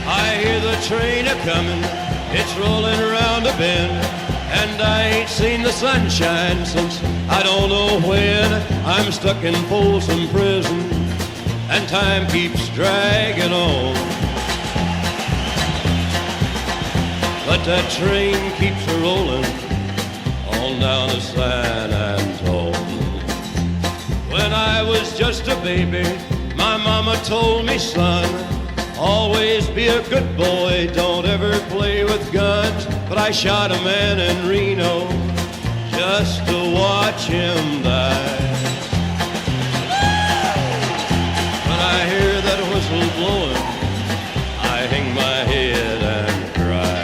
I hear the train a-comin', it's rolling around a bend, and I ain't seen the sunshine since I don't know when. I'm stuck in Folsom Prison, and time keeps dragging on. But that train keeps a-rollin' on down to San Antone. When I was just a baby, my mama told me, son, always be a good boy, don't ever play with guns. But I shot a man in Reno just to watch him die. When I hear that whistle blowing, I hang my head and cry.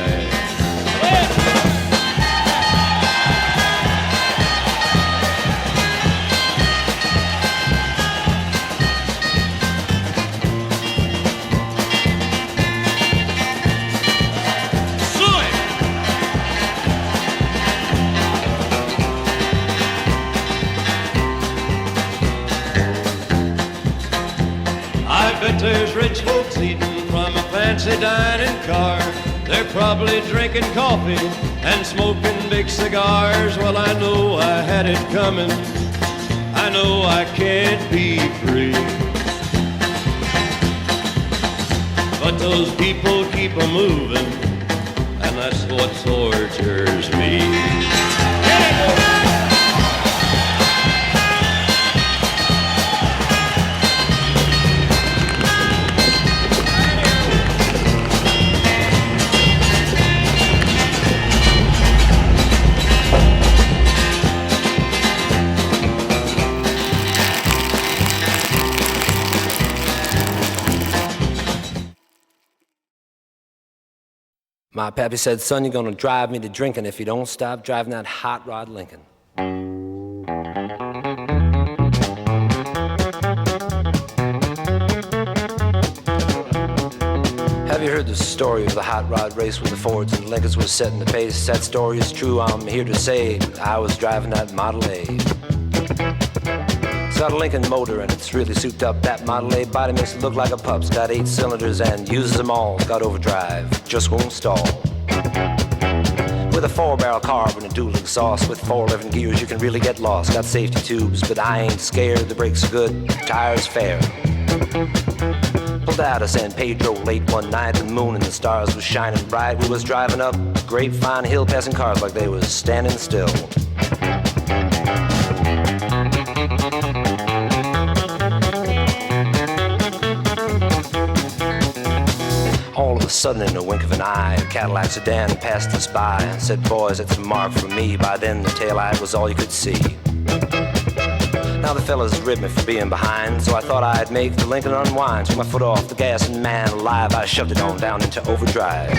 Bet there's rich folks eating from a fancy dining car. They're probably drinking coffee and smoking big cigars. Well, I know I had it coming. I know I can't be free. But those people keep a-moving, and that's what tortures me. My pappy said, son, you're gonna drive me to drinking if you don't stop driving that hot rod Lincoln. heard the story of the hot rod race when the Fords and Lincolns were setting the pace. That story is true, I'm here to say I was driving that Model A. It's got a Lincoln motor and it's really souped up. That Model A body makes it look like a pup's. Got 8 cylinders and uses them all. Got overdrive, just won't stall. With a 4-barrel carb and a dual exhaust with 4 11 gears, you can really get lost. Got safety tubes, but I ain't scared. The brakes are good, tires fair. Pulled out of San Pedro late one night. The moon and the stars was shining bright. We was driving up Grapevine Hill, passing cars like they was standing still. All of a sudden, in a wink of an eye, a Cadillac sedan passed us by. Said, boys, that's a mark for me. By then, the taillight was all you could see. Now the fellas ribbed me for being behind, so I thought I'd make the Lincoln unwind. Took my foot off the gas and man alive, I shoved it on down into overdrive.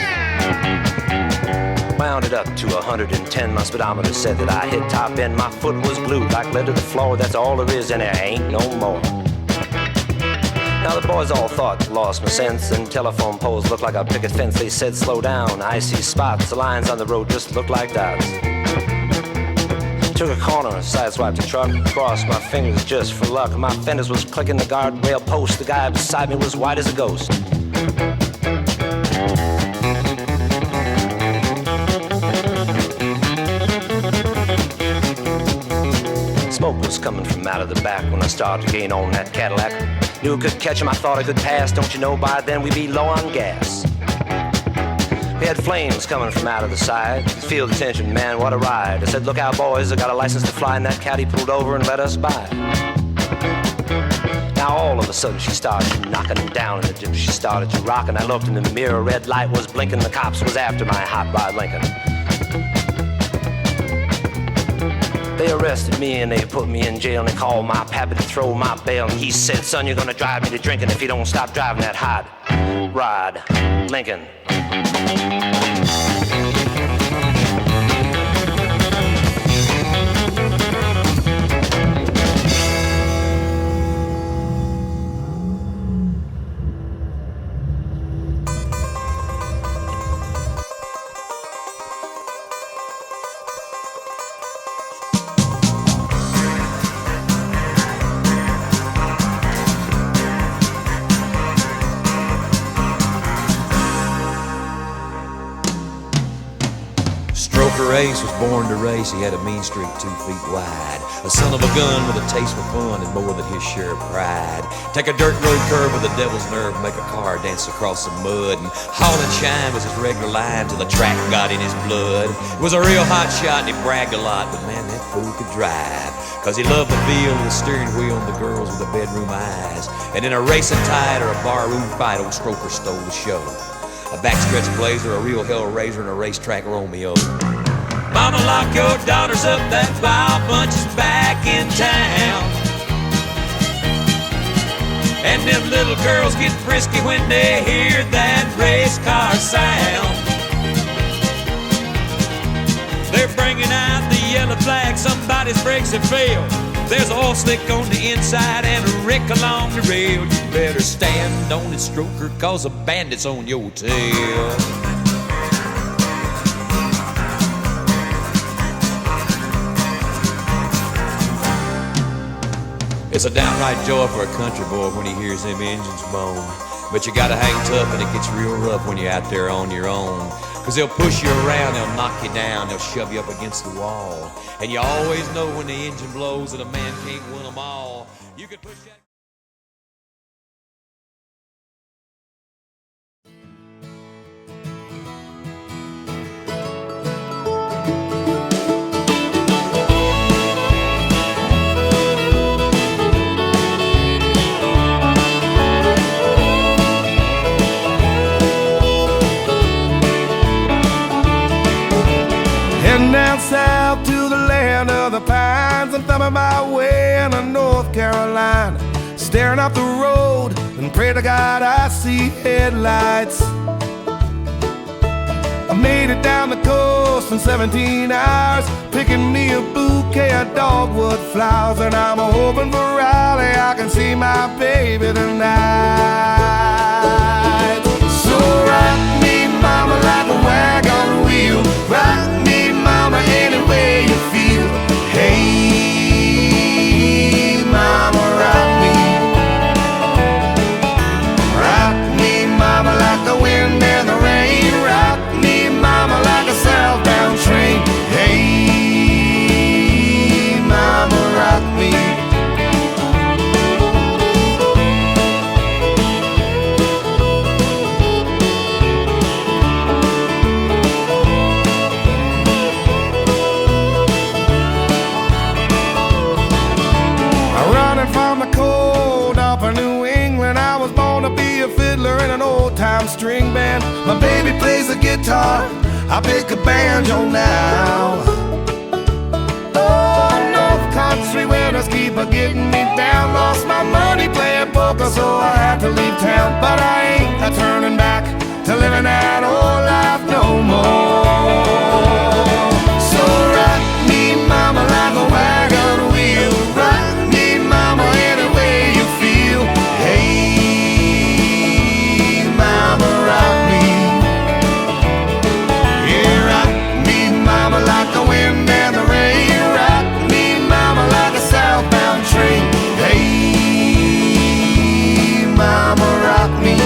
Wound it up to 110, my speedometer said that I hit top end. My foot was glued like lead to the floor, that's all there is and there ain't no more. Now the boys all thought I lost my sense, and telephone poles looked like a picket fence. They said slow down, I see spots, the lines on the road just looked like dots. Took a corner, sideswiped the truck, crossed my fingers just for luck. My fenders was clicking the guardrail post, the guy beside me was white as a ghost. Smoke was coming from out of the back when I started to gain on that Cadillac. Knew I could catch him, I thought I could pass. Don't you know by then we'd be low on gas. We had flames coming from out of the side. Could feel the tension, man, what a ride. I said, look out boys, I got a license to fly. And that caddy pulled over and let us by. Now all of a sudden she started knocking down in the dip. She started to rock and I looked in the mirror. Red light was blinking, the cops was after my hot rod Lincoln. They arrested me and they put me in jail and they called my pappy to throw my bail. And he said, son, you're gonna drive me to drinking if you don't stop driving that hot rod Lincoln. Ace was born to race, he had a mean streak 2 feet wide. A son of a gun with a taste for fun and more than his share of pride. Take a dirt road curve with a devil's nerve, make a car dance across the mud. And haul and shine was his regular line till the track got in his blood. He was a real hot shot and he bragged a lot, but man, that fool could drive. Cause he loved the feel of the steering wheel and the girls with the bedroom eyes. And in a racing tide or a barroom fight, old Stroker stole the show. A backstretch blazer, a real hell raiser, and a racetrack Romeo. Mama, lock your daughters up, that wild bunch is back in town. And them little girls get frisky when they hear that race car sound. They're bringing out the yellow flag, somebody's brakes have failed. There's a oil slick on the inside and a wreck along the rail. You better stand on it, Stroker, cause a bandit's on your tail. It's a downright joy for a country boy when he hears them engines moan. But you gotta hang tough and it gets real rough when you're out there on your own. Cause they'll push you around, they'll knock you down, they'll shove you up against the wall. And you always know when the engine blows that a man can't win them all. You could push that. Heading down south to the land of the pines. I'm thumbing my way into North Carolina, staring up the road and pray to God I see headlights. I made it down the coast in 17 hours, picking me a bouquet of dogwood flowers. And I'm hoping for Raleigh I can see my baby tonight. So rock me, mama, like a wagon wheel. Rock me, mama, any way you feel. Hey, mama, rock me. Rock me, mama, like the wind and the rain. Rock me, mama, like a southbound train. Hey, mama, rock me. Running from the cold up in New England, I was born to be a fiddler in an old-time string band. My baby plays the guitar, I pick a banjo now. Oh, North Country winters keep a getting me down. Lost my money playing poker, so I had to leave town. But I ain't a turning back to living that old life no more. So rock me, mama, like a wagon wheel. Rock me, mama, any way you feel. Hey, mama, rock me. Yeah, rock me, mama, like the wind and the rain. Rock me, mama, like a southbound train. Hey, mama, rock me.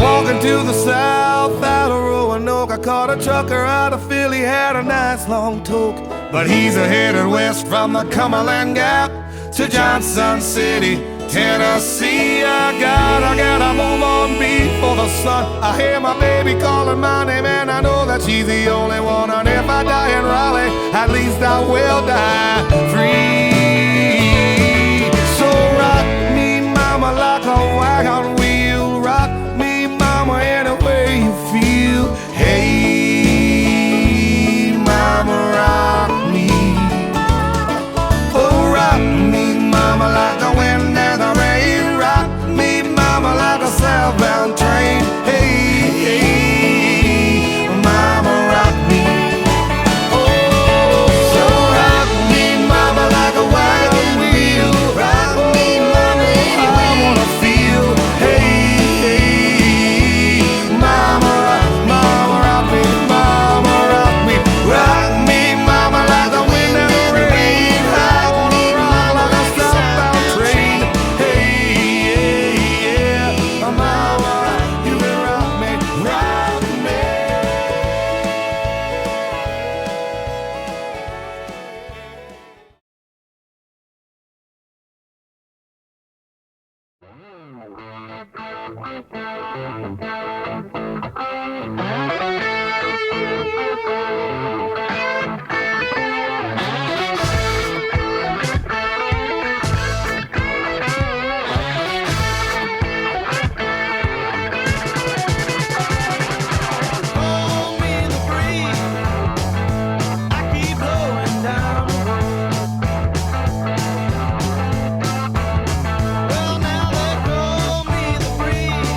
Walking to the south out of Roanoke, I caught a trucker out of Philly, had a nice long toke. But he's headed west from the Cumberland Gap to Johnson City, Tennessee. I gotta move on before the sun. I hear my baby calling my name, and I know that she's the only one. And if I die in Raleigh, at least I will die free. So rock me, mama, like a wagon wheel. Rock me, mama, any way you feel. Hey, mama, rock me. Oh, rock me, mama, like the wind and the rain. Rock me, mama, like a southbound train. Hey, hey, mama, rock me. Oh, so rock me, mama, like a wagon wheel. Rock me, mama, any way I wanna feel. Hey, hey, mama, rock me, mama, rock me. Rock me, mama, like the wind and the rain. I wanna rock like a southbound train. Hey, yeah, yeah, mama, you can rock me, rock me. Blow me the breeze, I keep blowing down. Well, now they blow me the breeze,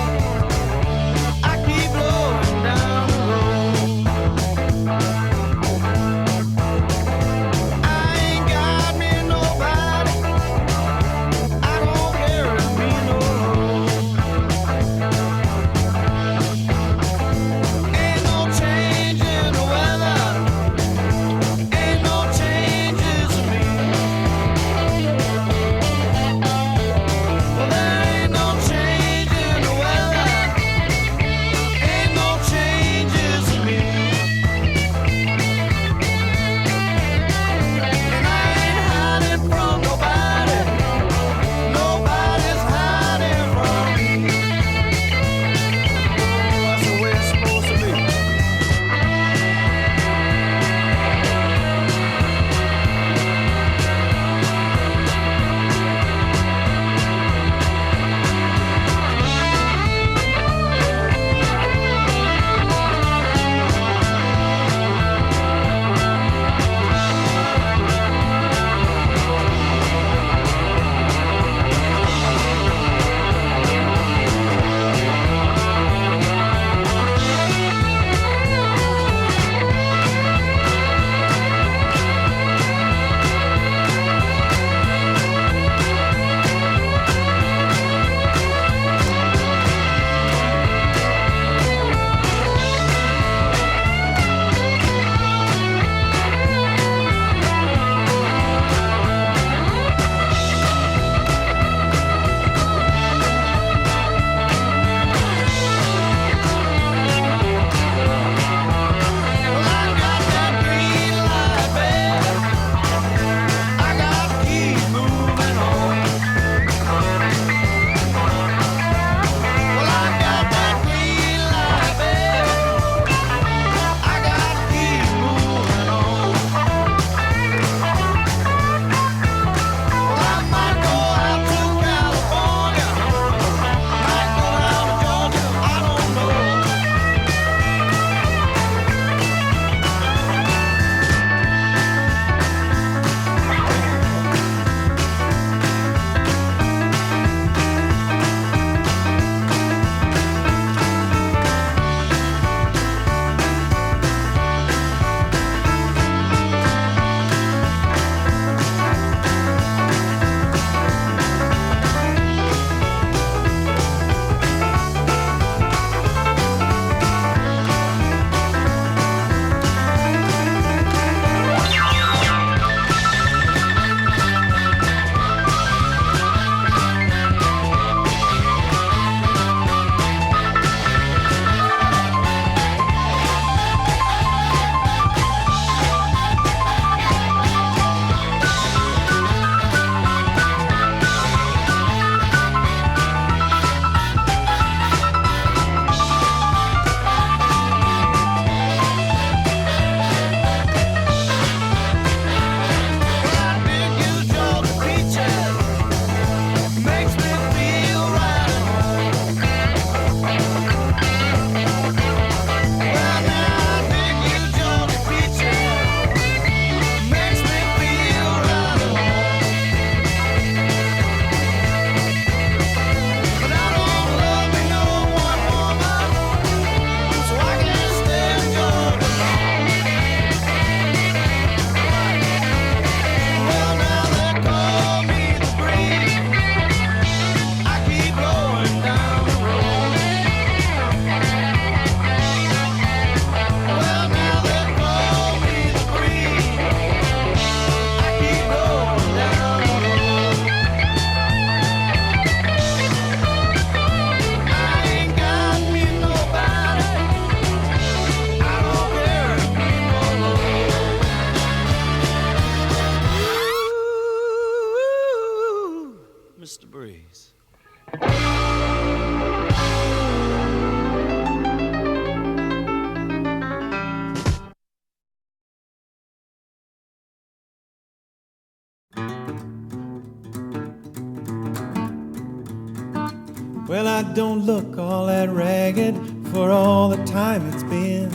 Well, I don't look all that ragged for all the time it's been,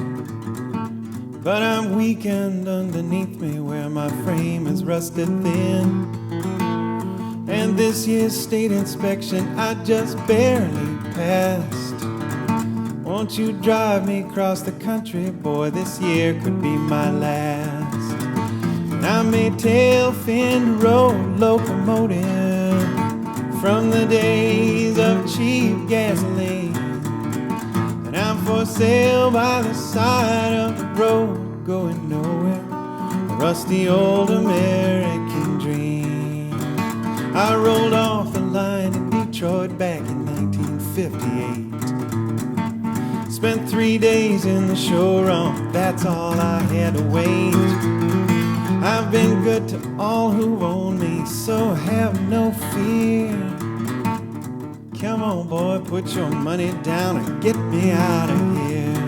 but I'm weakened underneath me where my frame is rusted thin. And this year's state inspection I just barely passed. Won't you drive me across the country, boy, this year could be my last. And I'm a tail-fin road locomotive from the days of cheap gasoline, and I'm for sale by the side of the road, going nowhere, a rusty old American dream. I rolled off the line in Detroit back in 1958. Spent 3 days in the showroom, that's all I had to wait. I've been good to all who own me, so have no fear. Come on, boy, put your money down and get me out of here.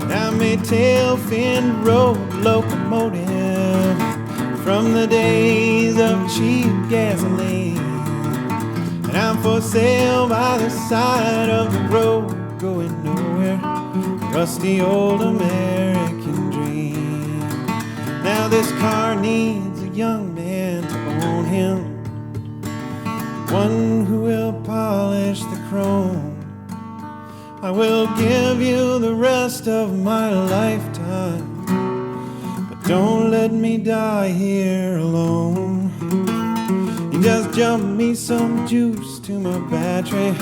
And I'm a tail-fin road locomotive from the days of cheap gasoline, and I'm for sale by the side of the road, going nowhere, rusty old American dream. Now this car needs a young man to own him, one who will polish the chrome. I will give you the rest of my lifetime, but don't let me die here alone. You just jump me some juice to my battery,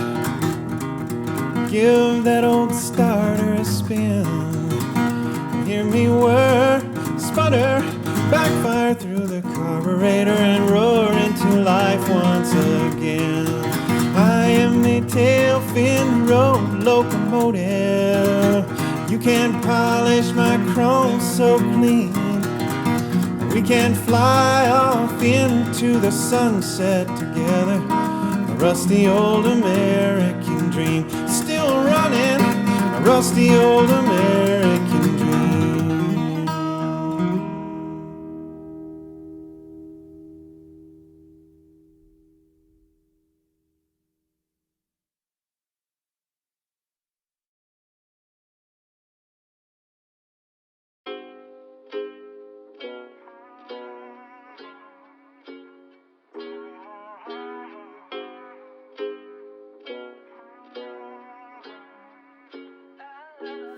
give that old starter a spin. Hear me whir, sputter, backfire through the carburetor and roar into life once again. I am a tail-fin road locomotive. You can't polish my chrome so clean. We can fly off into the sunset together, a rusty old American dream, still running, a rusty old American dream.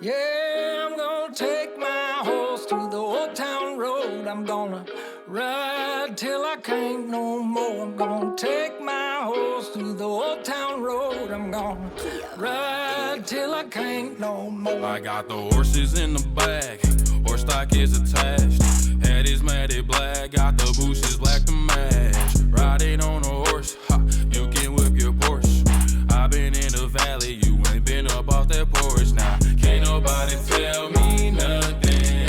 Yeah, I'm gonna take my horse to the old town road. I'm gonna ride till I can't no more. I'm gonna take my horse to the old town road. I'm gonna ride till I can't no more. I got the horses in the back, horse stock is attached. Head is matted black, got the bushes black to match. Riding on a horse, ha, you can whip your Porsche. I've been in the valley, you ain't been up off that porch now. Can't nobody tell me nothing.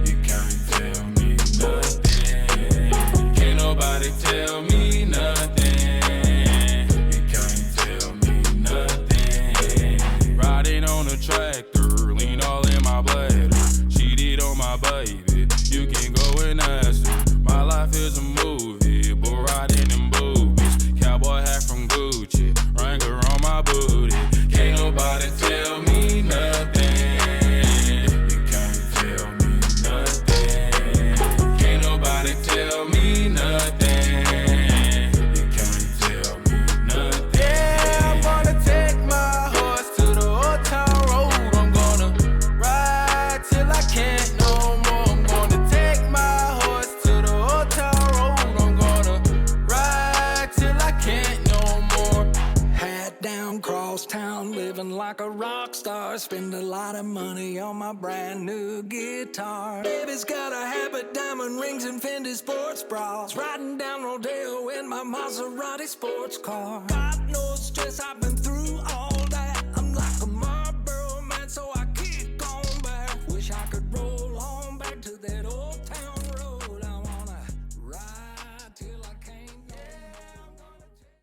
You can't tell me nothing. Can't nobody tell me nothing. You can't tell me nothing. Riding on a tractor, lean all in my bladder. Cheated on my baby, you can go and ask her. My life is a movie, but riding in boobies. Cowboy hat from Gucci, Wrangler on my booty. Can't nobody tell me nothing. You can't tell me nothing. Can't nobody tell me nothing. You can't tell me nothing. Yeah, I'm gonna take my horse to the old town road. I'm gonna ride till I can't no more. I'm gonna take my horse to the old town road. I'm gonna ride till I can't no more. Hat down, cross town, living like a rock star. Spend a lot of money on my brand new guitar. Baby's got a habit, diamond rings and Fendi sports bras. Riding down Rodeo in my Maserati sports car. God knows stress I've been through all